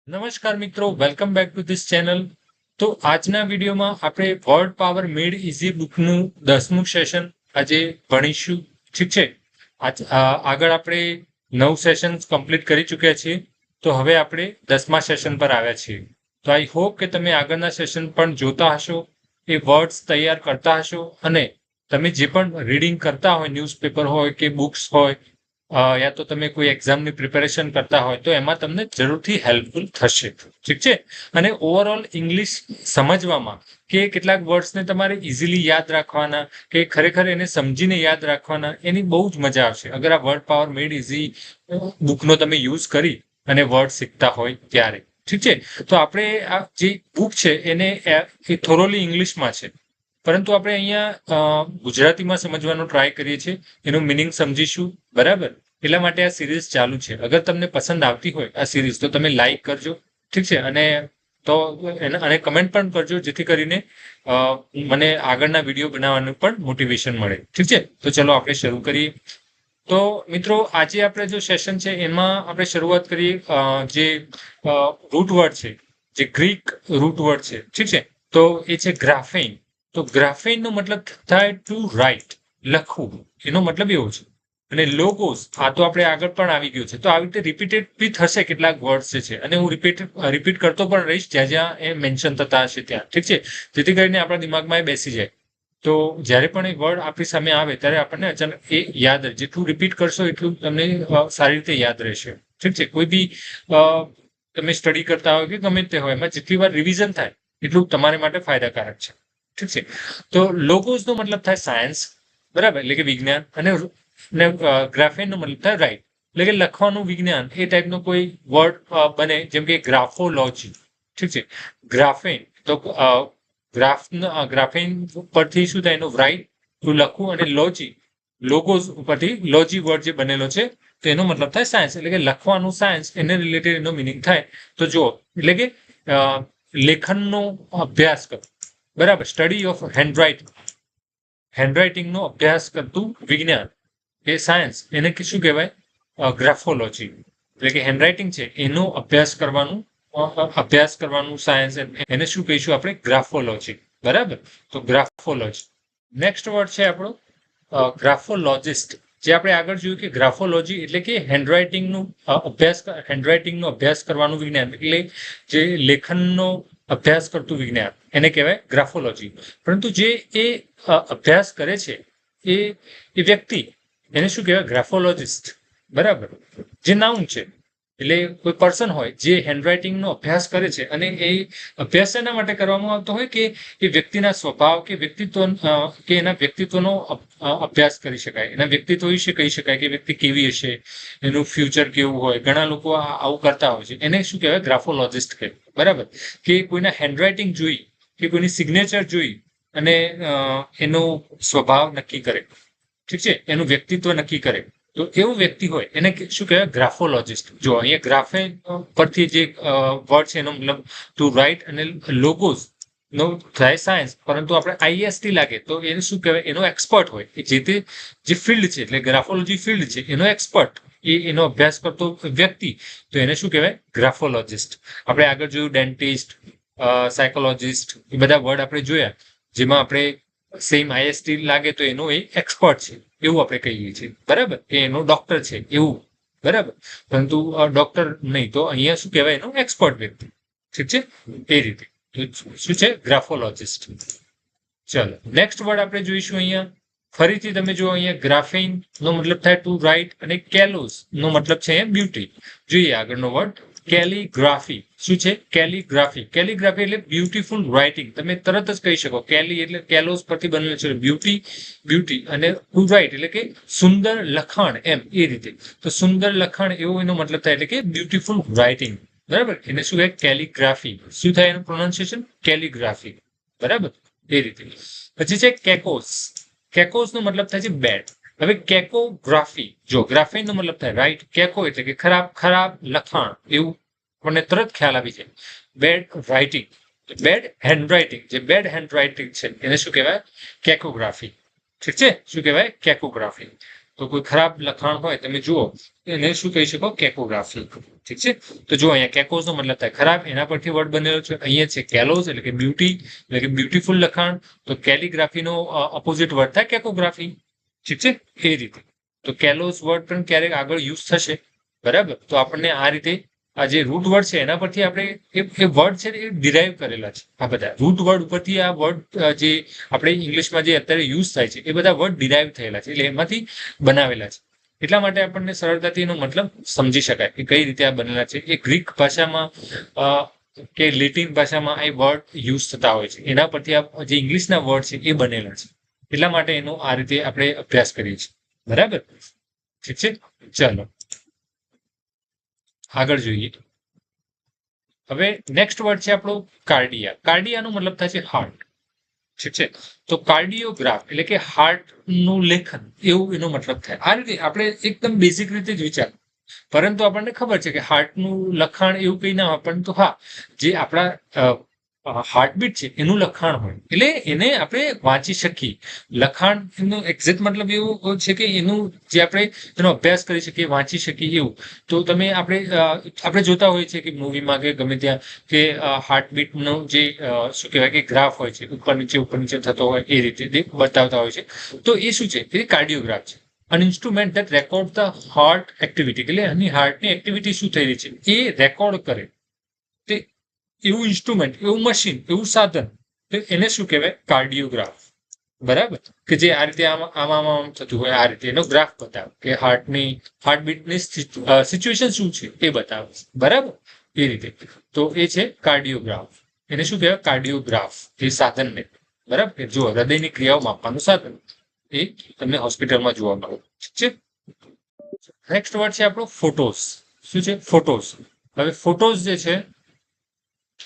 નમસ્કાર મિત્રો, welcome back to this channel. તો આજના વિડીયોમાં આપણે વર્ડ પાવર મેડ ઇઝી બુકનું 10મું સેશન આજે ભણીશું. ઠીક છે. આગળ આપણે 9 સેશન્સ કમ્પ્લીટ કરી ચૂક્યા છીએ. તો હવે આપણે 10મા સેશન પર આવ્યા છીએ. તો આઈ હોપ કે તમે આગળના સેશન પણ જોતા હશો, એ વર્ડ્સ તૈયાર કરતા હશો, અને તમે જે પણ રીડિંગ કરતા હોય, ન્યૂઝપેપર હોય કે બુક્સ હોય, યા તો તમે કોઈ એક્ઝામની પ્રિપેરેશન કરતા હોય તો એમાં તમને જરૂરથી હેલ્પફુલ થશે. ઠીક છે. અને ઓવરઓલ ઇંગ્લિશ સમજવામાં કે કેટલાક વર્ડ્સને તમારે ઇઝીલી યાદ રાખવાના કે ખરેખર એને સમજીને યાદ રાખવાના, એની બહુ જ મજા આવશે અગર આ વર્ડ પાવર મેડ ઇઝી બુકનો તમે યુઝ કરી અને વર્ડ શીખતા હોય ત્યારે. ઠીક છે. તો આપણે આ જે બુક છે એને એ થોરોલી ઇંગ્લિશમાં છે, પરંતુ આપણે અહીંયા ગુજરાતીમાં સમજવાનો ટ્રાય કરીએ છીએ, એનું મિનિંગ સમજીશું. બરાબર. એટલા માટે આ સિરીઝ ચાલુ છે. અગર તમને પસંદ આવતી હોય આ સિરીઝ તો તમે લાઈક કરજો. ઠીક છે. અને કમેન્ટ પણ કરજો, જેથી કરીને મને આગળના વિડીયો બનાવવાનું પણ મોટિવેશન મળે. ઠીક છે. તો ચલો આપણે શરૂ કરીએ. તો મિત્રો, આજે આપણે જો સેશન છે એમાં આપણે શરૂઆત કરીએ જે રૂટ વર્ડ છે, જે ગ્રીક રૂટ વર્ડ છે. ઠીક છે. તો એ છે ગ્રાફેન. તો ગ્રાફેનનો મતલબ થાય ટુ રાઇટ, લખવું, એનો મતલબ એવો છે. અને લોગોસ, આ તો આપણે આગળ પણ આવી ગયું છે. તો આવી રીતે રિપીટેડ બી થશે કેટલાક વર્ડ્સ છે, અને હું રિપીટ કરતો પણ રહીશ જ્યાં જ્યાં એ મેન્શન થતા હશે ત્યાં. ઠીક છે. જેથી કરીને આપણા દિમાગમાં એ બેસી જાય. તો જ્યારે પણ એ વર્ડ આપણી સામે આવે ત્યારે આપણને અચાનક એ યાદ રહે. જેટલું રિપીટ કરશો એટલું તમને સારી રીતે યાદ રહેશે. ઠીક છે. કોઈ બી તમે સ્ટડી કરતા હોય કે ગમે તે હોય, એમાં જેટલી વાર રિવિઝન થાય એટલું તમારા માટે ફાયદાકારક છે. ઠીક છે. તો લોગોસનો મતલબ થાય સાયન્સ, બરાબર, એટલે કે વિજ્ઞાન. અને ગ્રાફેનનો મતલબ થાય રાઈટ, એટલે કે લખવાનું વિજ્ઞાન. એ ટાઈપનો કોઈ વર્ડ બને, જેમ કે ગ્રાફોલોજી. ઠીક છે. ગ્રાફેન તો ગ્રાફેન પરથી શું થાય, એનું રાઈટ, લખવું, અને લોજી, લોગોસ ઉપરથી લોજી વર્ડ જે બનેલો છે તો એનો મતલબ થાય સાયન્સ, એટલે કે લખવાનું સાયન્સ, એને રિલેટેડ એનો મિનિંગ થાય. તો જુઓ, એટલે કે લેખનનો અભ્યાસ કરો, બરાબર, સ્ટડી ઓફ હેન્ડરાઇટિંગનો અભ્યાસ કરતું વિજ્ઞાન, એ સાયન્સ, એને શું કહેવાય, ગ્રાફોલોજી. એટલે કે હેન્ડરાઇટિંગ છે એનો અભ્યાસ કરવાનું સાયન્સ, એને શું કહીશું આપણે, ગ્રાફોલોજી. બરાબર. તો ગ્રાફોલોજી. નેક્સ્ટ વર્ડ છે આપણો ગ્રાફોલોજિસ્ટ. જે આપણે આગળ જોયું કે ગ્રાફોલોજી એટલે કે હેન્ડરાઇટિંગનો અભ્યાસ કરવાનું વિજ્ઞાન, એટલે જે લેખનનો અભ્યાસ કરતું વિજ્ઞાન, એને કહેવાય ગ્રાફોલોજી. પરંતુ જે એ અભ્યાસ કરે છે એ વ્યક્તિ, એને શું કહેવાય, ગ્રાફોલોજિસ્ટ. બરાબર. જે નાઉન છે, એટલે કોઈ પર્સન હોય જે હેન્ડરાઇટિંગનો અભ્યાસ કરે છે, અને એ અભ્યાસ એના માટે કરવામાં આવતો હોય કે એ વ્યક્તિના સ્વભાવ કે એના વ્યક્તિત્વનો અભ્યાસ કરી શકાય, એના વ્યક્તિત્વ વિશે કહી શકાય કે વ્યક્તિ કેવી હશે, એનું ફ્યુચર કેવું હોય. ઘણા લોકો આવું કરતા હોય છે, એને શું કહેવાય, ગ્રાફોલોજિસ્ટ કહેવાય. બરાબર. કે કોઈના હેન્ડરાઇટિંગ જોઈ કે કોઈની સિગ્નેચર જોઈ અને એનો સ્વભાવ નક્કી કરે. ઠીક છે. એનું વ્યક્તિત્વ નક્કી કરે. તો એવું વ્યક્તિ હોય એને શું કહેવાય, ગ્રાફોલોજિસ્ટ. જો અહીંયા ગ્રાફે પરથી જે વર્ડ છે એનો મતલબ ટુ રાઇટ, અને લોગોસ નો થાય સાયન્સ, પરંતુ આપણે આઈએસટી લાગે તો એને શું કહેવાય, એનો એક્સપર્ટ હોય, જે ફિલ્ડ છે, એટલે ગ્રાફોલોજી ફિલ્ડ છે એનો એક્સપર્ટ, એનો અભ્યાસ કરતો વ્યક્તિ, તો એને શું કહેવાય, ગ્રાફોલોજિસ્ટ. આપણે આગળ જોયું ડેન્ટિસ્ટ, સાયકોલોજિસ્ટ, એ બધા વર્ડ આપણે જોયા, જેમાં આપણે સેમ આઈએસટી લાગે તો એનો એ એક્સપર્ટ છે એવું આપણે કહીએ છીએ. બરાબર. કે એનો ડોક્ટર છે એવું. બરાબર. પરંતુ ડોક્ટર નહીં, તો અહીંયા શું કહેવાય, એનો એક્સપર્ટ વ્યક્તિ. ઠીક છે. એ રીતે શું છે, ગ્રાફોલોજિસ્ટ. ચલો, નેક્સ્ટ વર્ડ આપણે જોઈશું અહીંયા. ફરીથી તમે જો અહીંયા ગ્રાફેન નો મતલબ થાય ટુ રાઇટ, અને કેલોસ નો મતલબ છે બ્યુટી. જોઈએ આગળનો વર્ડ કેલિગ્રાફી. શું છે, કેલિગ્રાફી. કેલિગ્રાફી એટલે બ્યુટીફુલ રાઇટિંગ. તમે તરત જ કહી શકો, કેલી એટલે કેલોસ પરથી બનેલું છે, બ્યુટી, અને ટુ રાઇટ એટલે કે સુંદર લખાણ, એમ એ રીતે. તો સુંદર લખાણ એવો એનો મતલબ થાય, એટલે કે બ્યુટીફુલ રાઇટિંગ. બરાબર. એને શું કહે, કેલિગ્રાફી. શું થાય એનું પ્રોનાઉન્સિએશન, કેલિગ્રાફી. બરાબર. એ રીતે. પછી છે કેકોસ. કેકોસ નો મતલબ થાય છે બેડ. હવે કેકોગ્રાફી, જો ગ્રાફી નો મતલબ થાય રાઈટ, કેકો એટલે કે ખરાબ લખાણ, એવું આપણને તરત ખ્યાલ આવી જાય. બેડ રાઇટિંગ, બેડ હેન્ડરાઇટિંગ, જે બેડ હેન્ડરાઇટિંગ છે એને શું કહેવાય, કેકોગ્રાફી. ઠીક છે. શું કહેવાય, કેકોગ્રાફી. તો કોઈ ખરાબ લખાણ હોય તમે જુઓ એને શું કહી શકો? કેકોગ્રાફી. ઠીક છે. તો જો અહીંયા કેકોઝ નો મતલબ થાય ખરાબ, એના પરથી વર્ડ બનેલો છે. અહીંયા છે કેલોઝ એટલે કે બ્યુટી, એટલે કે બ્યુટીફુલ લખાણ. તો કેલિગ્રાફીનો ઓપોઝિટ વર્ડ થાય કેકોગ્રાફી. ઠીક છે. એ રીતે તો કેલોઝ વર્ડ પણ ક્યારેક આગળ યુઝ થશે. બરાબર. તો આપણને આ રીતે આ જે રૂટ વર્ડ છે એના પરથી આપણે એ વર્ડ છે એ ડિરાઈવ કરેલા છે. આ બધા રૂટ વર્ડ ઉપરથી આ વર્ડ જે આપણે ઇંગ્લિશમાં જે અત્યારે યુઝ થાય છે એ બધા વર્ડ ડિરાઈવ થયેલા છે, એટલે એમાંથી બનાવેલા છે. એટલા માટે આપણને સરળતાથી એનો મતલબ સમજી શકાય કે કઈ રીતે આ બનેલા છે. એ ગ્રીક ભાષામાં કે લેટિન ભાષામાં એ વર્ડ યુઝ થતા હોય છે. એના પરથી આ જે ઇંગ્લિશના વર્ડ છે એ બનેલા છે. એટલા માટે એનો આ રીતે આપણે અભ્યાસ કરીએ છીએ. બરાબર. ઠીક છે. ચાલો આગળ જોઈએ. હવે નેક્સ્ટ વર્ડ છે આપણો કાર્ડિયા. કાર્ડિયાનો મતલબ થાય છે હાર્ટ. ઠીક છે. તો કાર્ડિયોગ્રાફ એટલે કે હાર્ટનું લેખન, એવું એનો મતલબ થાય. આ રીતે આપણે એકદમ બેઝિક રીતે જ વિચાર, પરંતુ આપણને ખબર છે કે હાર્ટનું લખાણ એવું કંઈ ના હોય, પરંતુ હા, જે આપણા હાર્ટબીટ છે એનું લખાણ હોય, એટલે એને આપણે વાંચી શકીએ. લખાણ એનો એક્ઝેક્ટ મતલબ એવો છે કે એનું જે આપણે એનો અભ્યાસ કરી શકીએ, વાંચી શકીએ એવું. તો તમે આપણે જોતા હોઈએ છીએ કે મૂવીમાં કે ગમે ત્યાં કે હાર્ટબીટનો જે શું કહેવાય કે ગ્રાફ હોય છે, ઉપર નીચે થતો હોય એ રીતે બતાવતા હોય છે. તો એ શું છે? એ કાર્ડિયોગ્રાફ છે. an instrument that record the heart activity, એટલે આની હાર્ટની એક્ટિવિટી શું થઈ રહી છે એ રેકોર્ડ કરે. તે એવું ઇન્સ્ટ્રુમેન્ટ, એવું મશીન, એવું સાધન, તો એને શું કહેવાય? કાર્ડિયોગ્રાફ. બરાબર. કે જે આ રીતે આમ થતું હોય, આ રીતે એનો ગ્રાફ બતાવે કે હાર્ટબીટની સિચ્યુએશન શું છે એ બતાવે. બરાબર. એ રીતે તો એ છે કાર્ડિયોગ્રાફ. એને શું કહેવાય? કાર્ડિયોગ્રાફ. એ સાધનને. બરાબર. જો હૃદયની ક્રિયાઓ માપવાનું સાધન એ તમને હોસ્પિટલમાં જોવા મળે. ઠીક છે. નેક્સ્ટ વર્ડ છે આપણો ફોટોસ. શું છે? ફોટોસ. હવે ફોટોસ જે છે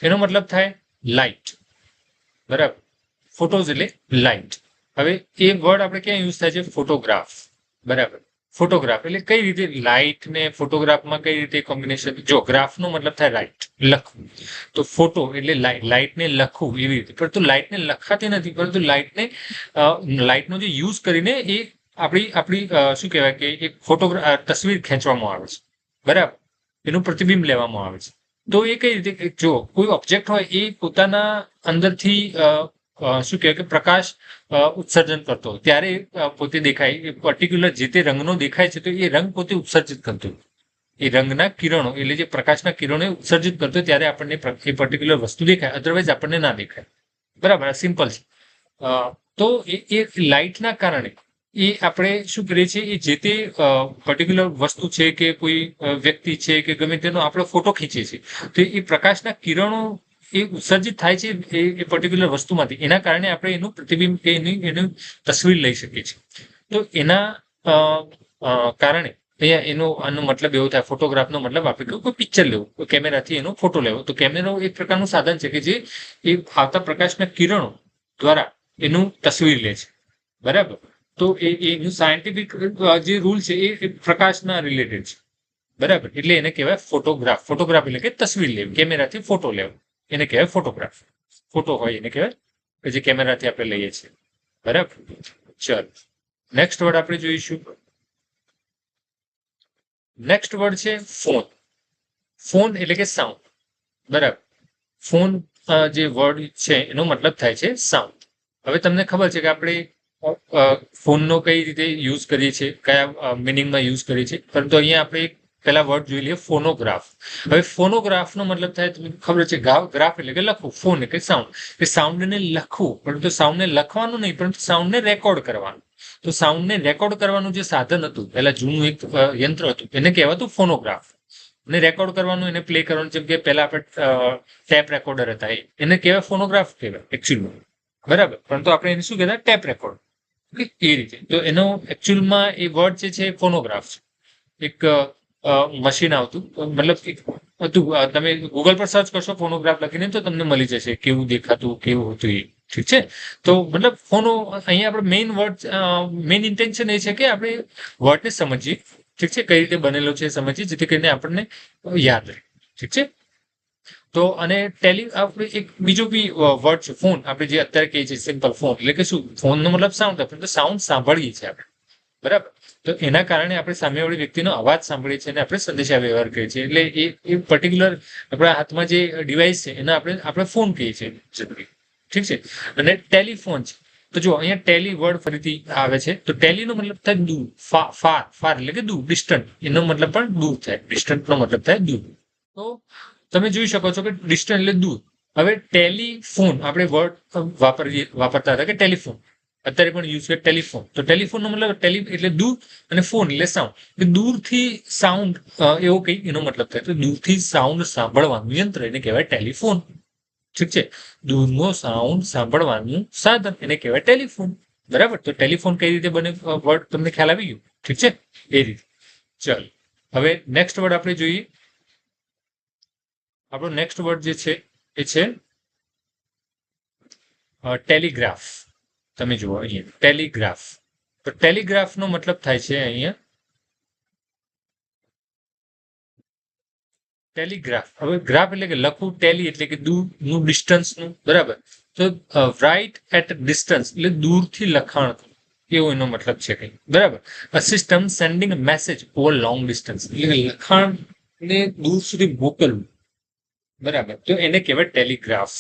એનો મતલબ થાય લાઇટ. બરાબર. ફોટોઝ એટલે લાઇટ. હવે એ વર્ડ આપણે ક્યાં યુઝ થાય છે? ફોટોગ્રાફ. બરાબર. ફોટોગ્રાફ એટલે કઈ રીતે લાઇટ ને ફોટોગ્રાફમાં કઈ રીતે કોમ્બિનેશન? જો ગ્રાફનો મતલબ થાય રાઇટ, લખવું. તો ફોટો એટલે લાઇટને લખવું એવી રીતે. પરંતુ લાઇટને લખાતી નથી, પરંતુ લાઇટનો જે યુઝ કરીને એ આપણી શું કહેવાય કે એક તસવીર ખેંચવામાં આવે છે. બરાબર. એનું પ્રતિબિંબ લેવામાં આવે છે. તો એ કઈ રીતે? જો કોઈ ઓબ્જેક્ટ હોય એ પોતાના અંદરથી શું કહેવાય કે પ્રકાશ ઉત્સર્જન કરતો હોય ત્યારે પોતે દેખાય. એ પર્ટિક્યુલર જે તે રંગનો દેખાય છે તો એ રંગ પોતે ઉત્સર્જિત કરતો હોય. એ રંગના કિરણો એટલે જે પ્રકાશના કિરણો ઉત્સર્જિત કરતો હોય ત્યારે આપણને એ પર્ટિક્યુલર વસ્તુ દેખાય, અધરવાઇઝ આપણને ના દેખાય. બરાબર. સિમ્પલ છે. તો એ લાઇટના કારણે એ આપણે શું કરીએ છીએ? એ જે તે પર્ટિક્યુલર વસ્તુ છે કે કોઈ વ્યક્તિ છે કે ગમે તેનો આપણે ફોટો ખીંચીએ છીએ, તો એ પ્રકાશના કિરણો એ ઉત્સર્જિત થાય છે એ પર્ટિક્યુલર વસ્તુમાંથી. એના કારણે આપણે એનું પ્રતિબિંબ કે એની તસવીર લઈ શકીએ છીએ. તો એના કારણે અહીંયા આનો મતલબ એવો થાય, ફોટોગ્રાફનો મતલબ આપણે કહ્યું કોઈ પિક્ચર લેવું, કોઈ કેમેરાથી એનો ફોટો લેવો. તો કેમેરો એક પ્રકારનું સાધન છે કે જે એ આવતા પ્રકાશના કિરણો દ્વારા એનું તસવીર લે છે. બરાબર. તો એનું સાયન્ટિફિક જે રૂલ છે એ પ્રકાશના રિલેટેડ છે. બરાબર. એટલે એને કહેવાય ફોટોગ્રાફ. ફોટોગ્રાફ એટલે કે તસવીર લેવી, કેમેરાથી ફોટો લેવો, એને કહેવાય ફોટોગ્રાફ. ફોટો હોય એને કહેવાય કે જે કેમેરાથી આપણે લઈએ છીએ. બરાબર. ચલો નેક્સ્ટ વર્ડ આપણે જોઈશું. નેક્સ્ટ વર્ડ છે ફોન. ફોન એટલે કે સાઉન્ડ. બરાબર. ફોન જે વર્ડ છે એનો મતલબ થાય છે સાઉન્ડ. હવે તમને ખબર છે કે આપણે ફોનનો કઈ રીતે યુઝ કરીએ છીએ, કયા મિનિંગમાં યુઝ કરીએ છીએ, પરંતુ અહીંયા આપણે પહેલા વર્ડ જોઈ લઈએ ફોનોગ્રાફ. હવે ફોનોગ્રાફનો મતલબ થાય તમને ખબર છે ગ્રાફ એટલે કે લખવું, ફોન એટલે સાઉન્ડ. કે સાઉન્ડને લખવું, પરંતુ સાઉન્ડને લખવાનું નહીં, પરંતુ સાઉન્ડને રેકોર્ડ કરવાનું. તો સાઉન્ડને રેકોર્ડ કરવાનું જે સાધન હતું, પહેલા જૂનું એક યંત્ર હતું, એને કહેવાતું ફોનોગ્રાફ. અને રેકોર્ડ કરવાનું, એને પ્લે કરવાનું, જેમ કે પહેલા આપણે ટેપ રેકોર્ડર હતા, એને કહેવાય ફોનોગ્રાફ કહેવાય એકચ્યુઅલમાં. બરાબર. પરંતુ આપણે એને શું કહેતા? Tape record. એ રીતે. તો એનો એકચ્યુઅલમાં એ વર્ડ જે છે ફોનોગ્રાફ છે. એક મશીન આવતું, મતલબ હતું, તમે ગૂગલ પર સર્ચ કરશો ફોનોગ્રાફ લખીને તો તમને મળી જશે કેવું દેખાતું, કેવું હતું એ. ઠીક છે. તો મતલબ અહીંયા આપણે મેઇન ઇન્ટેન્શન એ છે કે આપણે વર્ડને સમજીએ. ઠીક છે. કઈ રીતે બનેલો છે સમજીએ, જેથી કરીને આપણને યાદ રહે. ઠીક છે. તો અને આપણે એક બીજો બી વર્ડ છે ફોન. આપણે જે અત્યારે કહીએ છીએ સિમ્પલ ફોન એટલે કે શું? ફોનનો મતલબ સાઉન્ડ. આપણે તો સાઉન્ડ સાંભળીએ છીએ આપણે. બરાબર. તો એના કારણે આપણે સામેવાળી વ્યક્તિનો અવાજ સાંભળીએ છીએ અને આપણે સંદેશા વ્યવહાર કરીએ છીએ. એટલે એ પર્ટિક્યુલર આપણા હાથમાં જે ડિવાઇસ છે એને આપણે ફોન કહીએ છીએ જનરલી. ઠીક છે. અને ટેલિફોન છે. તો જો અહીંયા ટેલી વર્ડ ફરીથી આવે છે. તો ટેલીનો મતલબ થાય દૂર, ફાર એટલે કે દૂર, ડિસ્ટન્ટ. એનો મતલબ પણ દૂર થાય. ડિસ્ટન્ટનો મતલબ થાય દૂર. તો તમે જોઈ શકો છો કે ડિસ્ટન્ટ એટલે દૂર. હવે ટેલિફોન આપણે વર્ડ વાપરતા હતા કે ટેલિફોન. અત્યારે પણ યુઝ કરે ટેલિફોન. તો ટેલિફોનનો મતલબ ટેલી એટલે દૂર અને ફોન એટલે સાઉન્ડ. દૂરથી સાઉન્ડ એવો કઈ એનો મતલબ થાય. તો દૂરથી સાઉન્ડ સાંભળવાનું યંત્ર એને કહેવાય ટેલિફોન. ઠીક છે. દૂરનો સાઉન્ડ સાંભળવાનું સાધન એને કહેવાય ટેલિફોન. બરાબર. તો ટેલિફોન કઈ રીતે બને વર્ડ તમને ખ્યાલ આવી ગયો. ઠીક છે. એ રીતે. ચાલો હવે નેક્સ્ટ વર્ડ આપણે જોઈએ. આપણો નેક્સ્ટ વર્ડ જે છે એ છે ટેલિગ્રાફ. તમે જુઓ અહીંયા ટેલિગ્રાફ. તો ટેલિગ્રાફનો મતલબ થાય છે અહીંયા ટેલિગ્રાફ. હવે ગ્રાફ એટલે કે લખવું, ટેલી એટલે કે દૂરનું, ડિસ્ટન્સનું. બરાબર. તો રાઇટ એટ ડિસ્ટન્સ એટલે દૂરથી લખાણ એવો એનો મતલબ છે કંઈ. બરાબર. A system sending a message over long distance એટલે લખાણને દૂર સુધી મોકલવું. બરાબર. તો એને કહેવાય ટેલિગ્રાફ.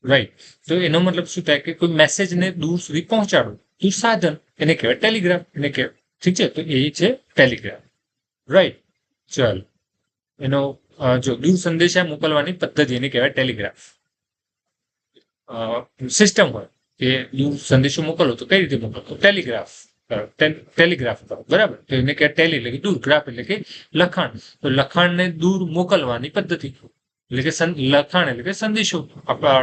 રાઈટ. તો એનો મતલબ શું થાય કે કોઈ મેસેજને દૂર સુધી પહોંચાડવું. તો સાધન એને કહેવાય ટેલિગ્રાફ. એને કહેવાય. ઠીક છે. તો એ છે ટેલિગ્રાફ. રાઈટ. ચાલો એનો જો દૂર સંદેશા મોકલવાની પદ્ધતિ એને કહેવાય ટેલિગ્રાફ. સિસ્ટમ હોય કે દૂર સંદેશો મોકલો તો કઈ રીતે મોકલો? ટેલિગ્રાફ. ટેલિગ્રાફ કરો. બરાબર. તો એને કહેવાય ટેલી એટલે કે દૂર, ગ્રાફ એટલે કે લખાણ. તો લખાણને દૂર મોકલવાની પદ્ધતિ એટલે કે લખાણ એટલે કે સંદેશો આપણા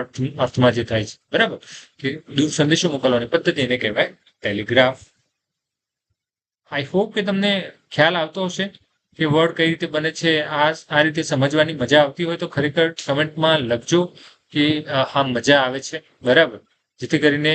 અર્થમાં જે થાય છે. બરાબર. કે દૂર સંદેશો મોકલવાની પદ્ધતિ એને કહેવાય ટેલિગ્રાફ. આઈ હોપ કે તમને ખ્યાલ આવતો હશે કે વર્ડ કઈ રીતે બને છે. આ રીતે સમજવાની મજા આવતી હોય તો ખરેખર કમેન્ટમાં લખજો કે હા મજા આવે છે. બરાબર. જેથી કરીને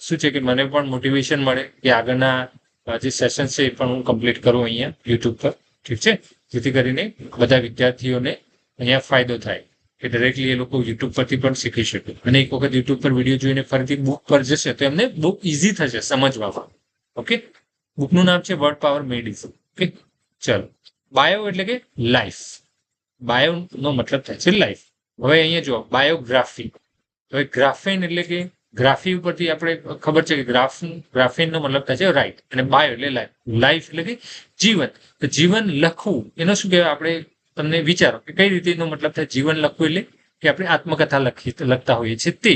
શું છે કે મને પણ મોટિવેશન મળે કે આગળના જે સેશન છે એ પણ હું કમ્પ્લીટ કરું અહીંયા યુટ્યુબ પર. ઠીક છે. જેથી કરીને બધા વિદ્યાર્થીઓને અહીંયા ફાયદો થાય કે ડાયરેક્ટલી એ લોકો યુટ્યુબ પરથી પણ શીખી શકે. અને એક વખત યુટ્યુબ પર વિડીયો જોઈને ફરીથી બુક પર જશે તો એમને બહુ ઇઝી થશે સમજવામાં. ઓકે. બુકનું નામ છે વર્ડ પાવર મેડ ઇઝી. ઓકે. ચલો. બાયો એટલે કે લાઈફ. બાયો નો મતલબ થાય છે લાઈફ. હવે અહીંયા જો બાયોગ્રાફી. હવે ગ્રાફેન એટલે કે ગ્રાફી ઉપરથી આપણે ખબર છે કે ગ્રાફેનનો મતલબ થાય છે રાઈટ. અને બાયો એટલે લાઈફ. લાઈફ એટલે કે જીવન. તો જીવન લખવું એનો શું કહેવાય? આપણે તમને વિચારો કે કઈ રીતે એનો મતલબ થાય જીવન લખવું એટલે કે આપણે આત્મકથા લખતા હોઈએ છીએ તે.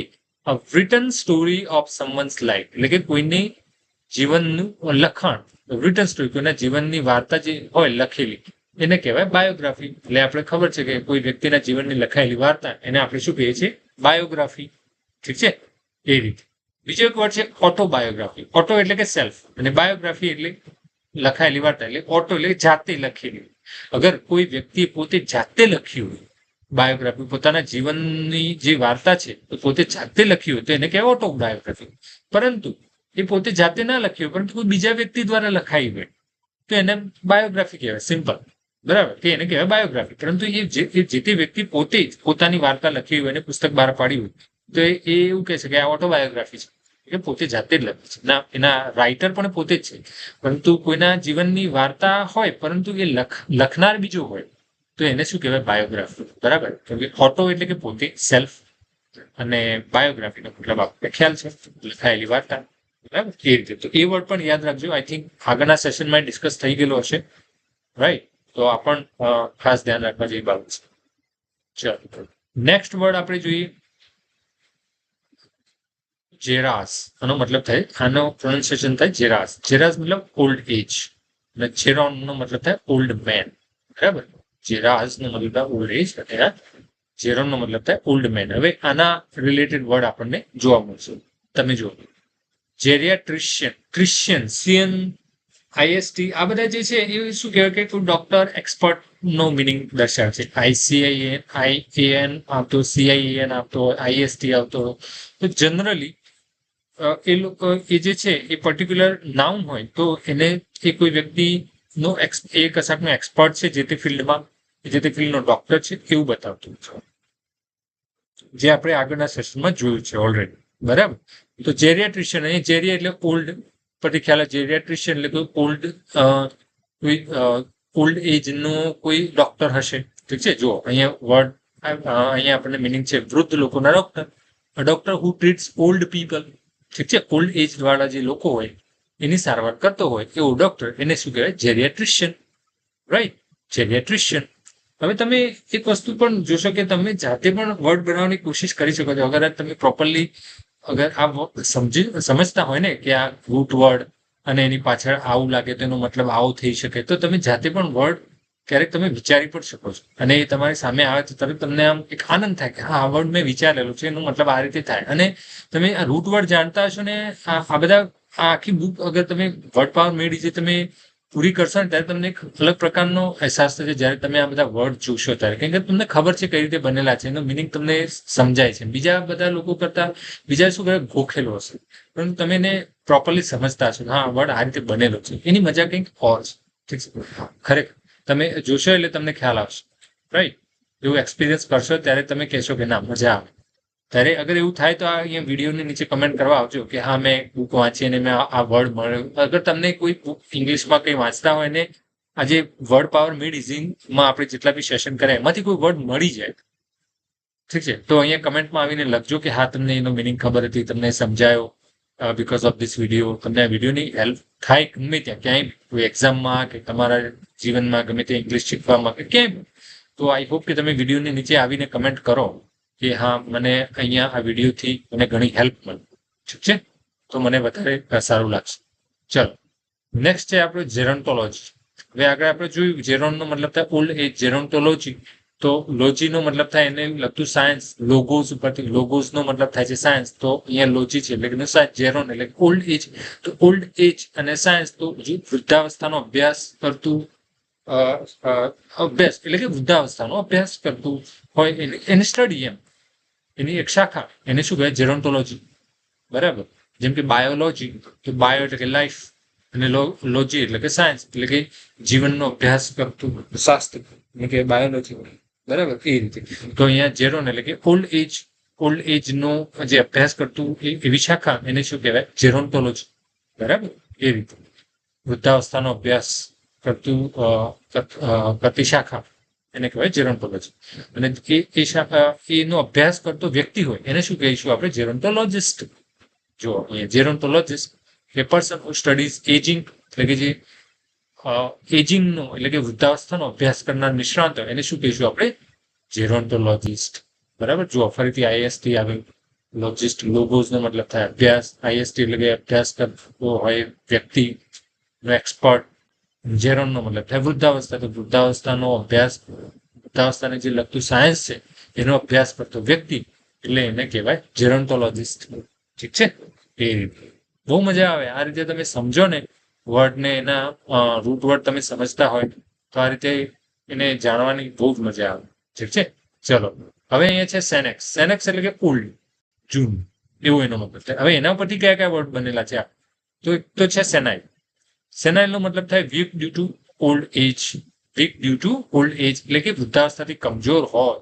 રિટન સ્ટોરી ઓફ સમવન્સ લાઈફ એટલે કે કોઈની જીવનનું લખાણ. રિટન સ્ટોરી કોઈના જીવનની વાર્તા જે હોય લખેલી એને કહેવાય બાયોગ્રાફી. એટલે આપણે ખબર છે કે કોઈ વ્યક્તિના જીવનની લખાયેલી વાર્તા એને આપણે શું કહીએ છીએ? બાયોગ્રાફી. ઠીક છે. એ રીતે. બીજો એક વર્ડ છે ઓટોબાયોગ્રાફી. ઓટો એટલે કે સેલ્ફ અને બાયોગ્રાફી એટલે લખાયેલી વાર્તા. એટલે ઓટો એટલે જાતે લખેલી. અગર કોઈ વ્યક્તિ પોતે જાતે લખ્યું હોય બાયોગ્રાફી, પોતાના જીવનની જે વાર્તા છે તો પોતે જાતે લખ્યું હોય તો એને કહેવાય ઓટોબાયોગ્રાફી. પરંતુ એ પોતે જાતે ના લખ્યું પરંતુ કોઈ બીજા વ્યક્તિ દ્વારા લખાઈ હોય તો એને બાયોગ્રાફી કહેવાય. સિમ્પલ. બરાબર. કે એને કહેવાય બાયોગ્રાફી. પરંતુ એ જે તે વ્યક્તિ પોતે જ પોતાની વાર્તા લખી હોય અને પુસ્તક બહાર પાડી હોય તો એ એવું કહે છે કે આ ઓટોબાયોગ્રાફી છે. એ પોતે જાતે જ લખે છે. એના રાઇટર પણ પોતે જ છે. પરંતુ કોઈના જીવનની વાર્તા હોય પરંતુ એ લખનાર બીજો હોય તો એને શું કહેવાય? બાયોગ્રાફી. બરાબર. કેમ કે ઓટો એટલે કે પોતે સેલ્ફ અને બાયોગ્રાફીનો મતલબ આપણે ખ્યાલ છે લખાયેલી વાર્તા. બરાબર. એ રીતે. તો એ વર્ડ પણ યાદ રાખજો. આઈ થિંક આગળના સેશનમાં ડિસ્કસ થઈ ગયેલો હશે. રાઈટ. તો આ પણ ખાસ ધ્યાન રાખવા જેવી બાબત છે. ચાલો નેક્સ્ટ વર્ડ આપણે જોઈએ જેરાસ. આનો મતલબ થાય, આનો પ્રોનાઉન્સિએશન થાય જેરાસ. જેરાસ મતલબ ઓલ્ડ એજ અને જેરોન નો મતલબ થાય ઓલ્ડ મેન. બરાબર. જેરાસ નો મતલબ થાય ઓલ્ડ એજ અને જેરોન નો મતલબ થાય ઓલ્ડ મેન. હવે આના રિલેટેડ વર્ડ આપણને જોવા મળશે. તમે જુઓ જેરિયાટ્રિશિયન, ક્રિશ્ચિયન, સીએન આઈએસટી આ બધા જે છે એ શું કહેવાય કે કોઈ ડોક્ટર એક્સપર્ટ નો મિનિંગ દર્શાવે છે. આઈસીઆઈએન આવતો, સીઆઈએન આવતો, આઈએસટી આવતો. તો જનરલી એ લોકો એ જે છે એ પર્ટિક્યુલર નાઉન હોય તો એને એ કોઈ વ્યક્તિનો એ કશાકનો એક્સપર્ટ છે જે તે ફિલ્ડમાં, જે તે ફિલ્ડનો ડોક્ટર છે એવું બતાવતું છે, જે આપણે આગળના સેશનમાં જોયું છે ઓલરેડી. બરાબર. તો જેરિયાટ્રિશિયન, અહીંયા જેરિયા એટલે ઓલ્ડ પરથી ખ્યાલ જેરિયાટ્રિશિયન એટલે કોઈ કોઈ ઓલ્ડ એજ નો કોઈ ડોક્ટર હશે. ઠીક છે, જો અહીંયા વર્ડ અહીંયા આપણને મિનિંગ છે વૃદ્ધ લોકોના ડોક્ટર. ડોક્ટર હુ ટ્રીટ્સ ઓલ્ડ પીપલ. ઠીક છે, ઓલ્ડ એજ વાળા જે લોકો હોય એની સારવાર કરતો હોય એવો ડોક્ટર, એને શું કહેવાય? જેરિયાટ્રિશિયન. રાઈટ, જેરિયાટ્રિશિયન. હવે તમે એક વસ્તુ પણ જોશો કે તમે જાતે પણ વર્ડ બનાવવાની કોશિશ કરી શકો છો. અગર તમે પ્રોપરલી અગર આ સમજતા હોય ને કે આ રૂટ વર્ડ અને એની પાછળ આવું લાગે તો એનો મતલબ આવો થઈ શકે, તો તમે જાતે પણ વર્ડ ક્યારેક તમે વિચારી પણ શકો છો અને એ તમારી સામે આવે તો તરત તમને આમ એક આનંદ થાય કે હા, આ વર્ડ મેં વિચારેલું છે, એનો મતલબ આ રીતે થાય. અને તમે આ રૂટ વર્ડ જાણતા હશો ને આ બધા આ આખી બુક અગર તમે વર્ડ પાવર મેડ ઇઝી તમે પૂરી કરશો ને ત્યારે તમને એક અલગ પ્રકારનો અહેસાસ થશે જ્યારે તમે આ બધા વર્ડ જોશો ત્યારે. કેમ કે તમને ખબર છે કઈ રીતે બનેલા છે, એનો મિનિંગ તમને સમજાય છે. બીજા બધા લોકો કરતા બીજા શું કરે ગોખેલો હશે, પરંતુ તમે એને પ્રોપરલી સમજતા હશો. હા, વર્ડ આ રીતે બનેલો છે, એની મજા કંઈક ઓર છે. ઠીક છે, ખરેખર તમે જોશો એટલે તમને ખ્યાલ આવશે. રાઈટ, એવું એક્સપિરિયન્સ કરશો ત્યારે તમે કહેશો કે ના, મજા આવે. ત્યારે અગર એવું થાય તો આ અહીંયા વિડીયોની નીચે કમેન્ટ કરવા આવજો કે હા, મેં બુક વાંચી અને મેં આ વર્ડ મળ્યો. અગર તમને કોઈ બુક ઇંગ્લિશમાં કંઈ વાંચતા હોય ને આજે વર્ડ પાવર મેડ ઇઝીમાં આપણે જેટલા બી સેશન કર્યા એમાંથી કોઈ વર્ડ મળી જાય, ઠીક છે, તો અહીંયા કમેન્ટમાં આવીને લખજો કે હા, તમને એનો મિનિંગ ખબર હતી, તમને સમજાયો બીકોઝ ઓફ ધીસ વિડીયો. તમને આ વિડીયોની હેલ્પ થાય ગમે ત્યાં, ક્યાંય કોઈ એક્ઝામમાં કે તમારા જીવનમાં ગમે તે ઇંગ્લિશ શીખવામાં કે ક્યાંય. તો આઈ હોપ કે તમે વિડીયોની નીચે આવીને કમેન્ટ કરો કે હા, મને અહીંયા આ વિડીયોથી મને ઘણી હેલ્પ મળી. ઠીક છે, તો મને વધારે સારું લાગશે. ચલો, નેક્સ્ટ છે આપણું જેરોન્ટોલોજી. હવે આગળ આપણે જોયું જેરોનનો મતલબ થાય ઓલ્ડ એજ, જેરોન્ટોલોજી તો લોજીનો મતલબ થાય એને લગતું સાયન્સ. લોગોસ ઉપરથી લોગોસનો મતલબ થાય છે સાયન્સ, તો અહીંયા લોજી છે એટલે કે સાયન્સ. જેરોન એટલે ઓલ્ડ એજ, તો ઓલ્ડ એજ અને સાયન્સ તો વૃદ્ધાવસ્થાનો અભ્યાસ કરતું અભ્યાસ એટલે કે વૃદ્ધાવસ્થાનો અભ્યાસ કરતું હોય એને સ્ટડી, એની એક શાખા, એને શું કહેવાય? જેરોન્ટોલોજી. બરાબર, જેમ કે બાયોલોજી, તો બાયો એટલે કે લાઈફ અને લોજી એટલે કે સાયન્સ એટલે કે જીવનનો અભ્યાસ કરતું શાસ્ત્ર એટલે કે બાયોલોજી. બરાબર, એ રીતે. તો અહીંયા જેરોન એટલે કે ઓલ્ડ એજ નો જે અભ્યાસ કરતું એવી શાખા એને શું કહેવાય? જેરોન્ટોલોજી. બરાબર, એ રીતે વૃદ્ધાવસ્થાનો અભ્યાસ કરતી શાખા એને કહેવાય જેરોન્ટોલોજી. અને એ શાખા એનો અભ્યાસ કરતો વ્યક્તિ હોય એને શું કહીશું આપણે? જેરોન્ટોલોજિસ્ટ. જો અહીંયા જેરોન્ટોલોજિસ્ટ એ પર્સન હુ સ્ટડીઝ એજિંગ એટલે કે જે એજિંગનો એટલે કે વૃદ્ધાવસ્થાનો અભ્યાસ કરનાર નિષ્ણાંત એને શું કહીશું આપણે? જેરોન્ટોલોજિસ્ટ. બરાબર, જો ફરીથી આઈએસટી આવે. લોજિસ્ટ લોગોસનો મતલબ થાય અભ્યાસ, આઈએસટી એટલે કે અભ્યાસ કરતો હોય વ્યક્તિ એક્સપર્ટ. જેરોનનો મતલબ થાય વૃદ્ધાવસ્થા, તો વૃદ્ધાવસ્થાનો અભ્યાસ, વૃદ્ધાવસ્થાને જે લગતું સાયન્સ છે એનો અભ્યાસ કરતો વ્યક્તિ એટલે એને કહેવાય જેરોન્ટોલોજિસ્ટ. ઠીક છે, એ રીતે બહુ મજા આવે આ રીતે તમે સમજો ને વર્ડને, એના રૂટ વર્ડ તમે સમજતા હોય તો આ રીતે એને જાણવાની બહુ જ મજા આવે. ઠીક છે, ચલો હવે અહીંયા છે સેનેક્સ. સેનેક્સ એટલે કે ઓલ્ડ, જૂનું, એવું એનો મતલબ થાય. હવે એના પરથી કયા કયા વર્ડ બનેલા છે? તો એક તો છે સેનાઇલ. સેનાઇલનો મતલબ થાય weak due to old age. Weak due to old age એટલે કે વૃદ્ધાવસ્થાથી કમજોર હોય.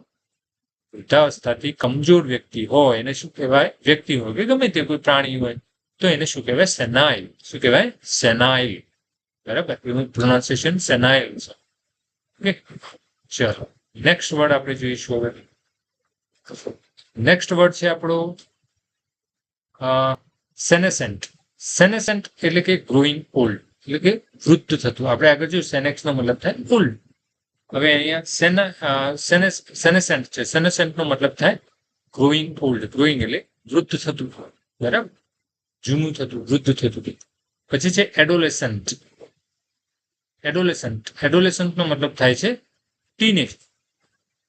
વૃદ્ધાવસ્થાથી કમજોર વ્યક્તિ હોય એને શું કહેવાય? વ્યક્તિ હોય કે ગમે તે કોઈ પ્રાણી હોય તો એને શું કહેવાય? સેનાઇલ. શું કહેવાય? સેનાઇલ. બરાબર, એનું પ્રોનાઉન્સિએશન સેનાઇલ છે. ઓકે, ચલો નેક્સ્ટ વર્ડ આપણે જોઈશું. હવે નેક્સ્ટ વર્ડ છે આપણો સેનેસેન્ટ. સેનેસેન્ટ એટલે કે ગ્રોઈંગ ઓલ્ડ એટલે કે વૃદ્ધ થતું. આપણે આગળ જોયું સેનેક્સનો મતલબ થાય ઓલ્ડ. હવે અહીંયા સેનેસેન્ટ છે. સેનેસેન્ટનો મતલબ થાય ગ્રોઈંગ ઓલ્ડ. ગ્રોઈંગ એટલે વૃદ્ધ થતું. બરાબર, જૂનું થતું, વૃદ્ધ થતું. પછી છે એડોલેસન્ટ. એડોલેસન્ટનો મતલબ થાય છે ટીનેજ.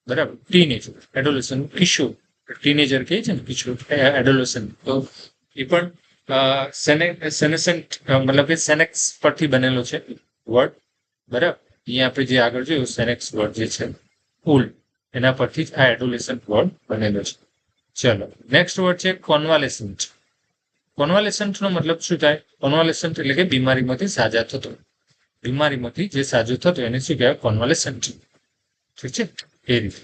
બરાબર, ટીનેજ. એડોલેસન્ટ કિશોર, ટીનેજર કહે છે ને કિશોર, એડોલેસન્ટ. તો એ પણ સેનેસેન્ટ મતલબ કે સેનેક્સ પરથી બનેલો છે વર્ડ. બરાબર, અહીંયા આપણે જે આગળ જોયું સેનેક્સ વર્ડ જે છે ઓલ્ડ, એના પરથી જ આ એડોલેસન્ટ વર્ડ બનેલો છે. ચલો નેક્સ્ટ વર્ડ છે કોન્વાલેસન્ટ. કોન્વાલેસન્ટનો મતલબ શું થાય? કોન્વાલેસન્ટ એટલે કે બીમારીમાંથી સાજા થતો. બીમારીમાંથી જે સાજો થતો એને શું કહેવાય? કોન્વાલેસન્ટ. ઠીક છે, એ રીતે.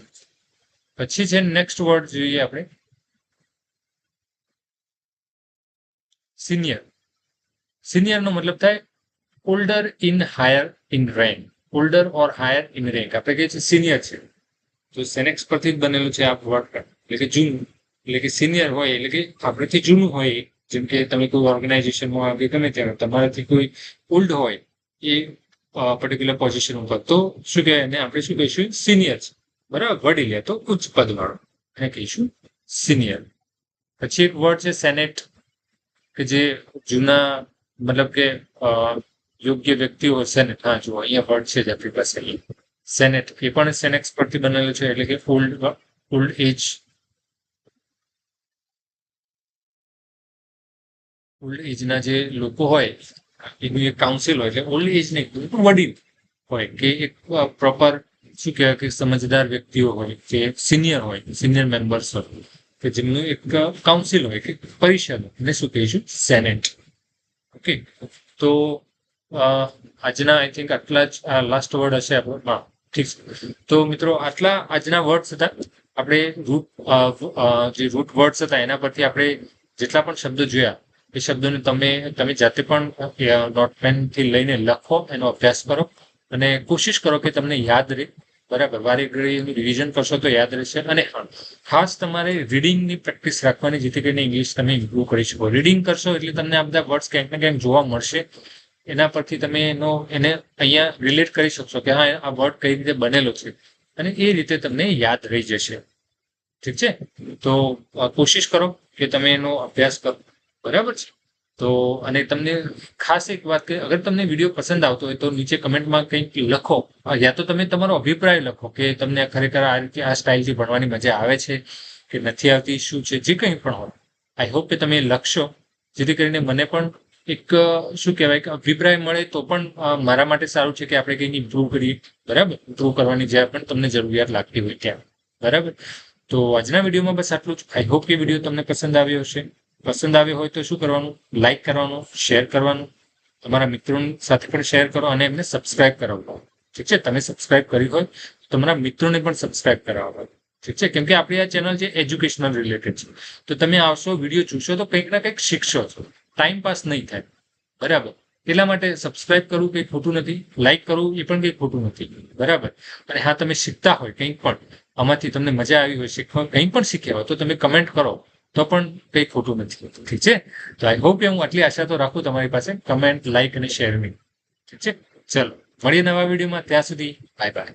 પછી છે નેક્સ્ટ વર્ડ જોઈએ આપણે સિનિયર. સિનિયરનો મતલબ થાય older in higher in rank, older or higher in rank. આપણે કહીએ છીએ સિનિયર છે, તો સેનેક્સ પરથી જ બનેલું છે આ વર્ડ, એટલે કે જૂનું, એટલે કે સિનિયર હોય એટલે કે આપણેથી જૂનું હોય. જેમ કે તમે કોઈ ઓર્ગેનાઇઝેશનમાં કે ગમે ત્યાં તમારાથી કોઈ ઓલ્ડ હોય એ પર્ટિક્યુલર પોઝિશન ઉપર, તો શું કહેવાય એને આપણે શું કહીશું? સિનિયર છે, બરાબર. વડીલ તો ઉચ્ચ પદવાળો એને કહીશું સિનિયર. પછી એક વર્ડ છે સેનેટ, કે જે જૂના મતલબ કે યોગ્ય વ્યક્તિઓ સેનેટ. હા જુઓ અહીંયા વર્ડ છે જ આપણી પાસે સેનેટ, એ પણ સેનેક્સ પરથી બનેલું છે, એટલે કે ઓલ્ડ એજ, ઓલ્ડ એજના જે લોકો હોય એનું એક કાઉન્સિલ હોય, એટલે ઓલ્ડ એજ નહીં વડીલ હોય, કે એક પ્રોપર શું કહેવાય કે સમજદાર વ્યક્તિઓ હોય, કે સિનિયર હોય, સિનિયર મેમ્બર્સ હોય, કે જેમનું એક કાઉન્સિલ હોય કે પરિષદ, એને શું કહીશું? સેનેટ. ઓકે, તો આજના આઈ થિંક આટલા જ લાસ્ટ વર્ડ હશે આપણો. હા ઠીક છે. તો મિત્રો આટલા આજના વર્ડ્સ હતા. આપણે જે રૂટ વર્ડ્સ હતા એના પરથી આપણે જેટલા પણ શબ્દો જોયા એ શબ્દોને તમે જાતે પણ નોટપેનથી લઈને લખો, એનો અભ્યાસ કરો અને કોશિશ કરો કે તમને યાદ રહે. બરાબર, વારે ઘડી એનું રિવિઝન કરશો તો યાદ રહેશે. અને ખાસ તમારે રીડિંગની પ્રેક્ટિસ રાખવાની, જેથી કરીને ઇંગ્લિશ તમે ઇમ્પ્રૂવ કરી શકો. રીડિંગ કરશો એટલે તમને આ બધા વર્ડ્સ ક્યાંક ને ક્યાંક જોવા મળશે. એના પરથી તમે એને અહીંયા રિલેટ કરી શકશો કે હા આ વર્ડ કઈ રીતે બનેલો છે, અને એ રીતે તમને યાદ રહી જશે. ઠીક છે, તો કોશિશ કરો કે તમે એનો અભ્યાસ કરો. બરાબર છે. તો અને તમને ખાસ એક વાત કે અગર તમને વિડીયો પસંદ આવતો હોય તો નીચે કમેન્ટમાં કંઈક લખો, યા તો તમે તમારો અભિપ્રાય લખો કે તમને ખરેખર આ રીતે આ સ્ટાઇલથી ભણવાની મજા આવે છે કે નથી આવતી, શું છે, જે કંઈ પણ હોય. આઈ હોપ કે તમે લખશો, જેથી કરીને મને પણ એક શું કહેવાય કે અભિપ્રાય મળે તો પણ મારા માટે સારું છે કે આપણે કંઈક ઇમ્પ્રૂવ કરીએ. બરાબર, ઇમ્પ્રૂવ કરવાની જ્યાં પણ તમને જરૂરિયાત લાગતી હોય ત્યાં. બરાબર, તો આજના વિડીયોમાં બસ આટલું જ. આઈ હોપ કે વિડીયો તમને પસંદ આવ્યો હશે. પસંદ આવ્યો હોય તો શું કરવાનું? લાઈક કરવાનું, શેર કરવાનું, તમારા મિત્રો સાથે પણ શેર કરો અને એમને સબસ્ક્રાઇબ કરાવવો. ઠીક છે, તમે સબસ્ક્રાઇબ કરી હોય તો તમારા મિત્રોને પણ સબસ્ક્રાઇબ કરાવવા. ઠીક છે, કેમ કે આપણી આ ચેનલ છે એજ્યુકેશનલ રિલેટેડ છે. તો તમે આવશો, વિડીયો જોશો તો કંઈક ના કંઈક શીખશો છો, ટાઈમ પાસ નહીં થાય. બરાબર, એટલા માટે સબસ્ક્રાઇબ કરવું કંઈ ખોટું નથી, લાઈક કરવું એ પણ કંઈ ખોટું નથી. બરાબર, અને હા તમે શીખતા હોય કંઈક પણ, આમાંથી તમને મજા આવી હોય શીખવા, કંઈ પણ શીખ્યા હોય તો તમે કમેન્ટ કરો તો પણ કંઈ ખોટું નથી. ઠીક છે, તો આઈ હોપ કે હું આટલી આશા તો રાખું તમારી પાસે કમેન્ટ, લાઈક અને શેરની. ઠીક છે, ચલો મળીએ નવા વિડીયોમાં. ત્યાં સુધી બાય બાય.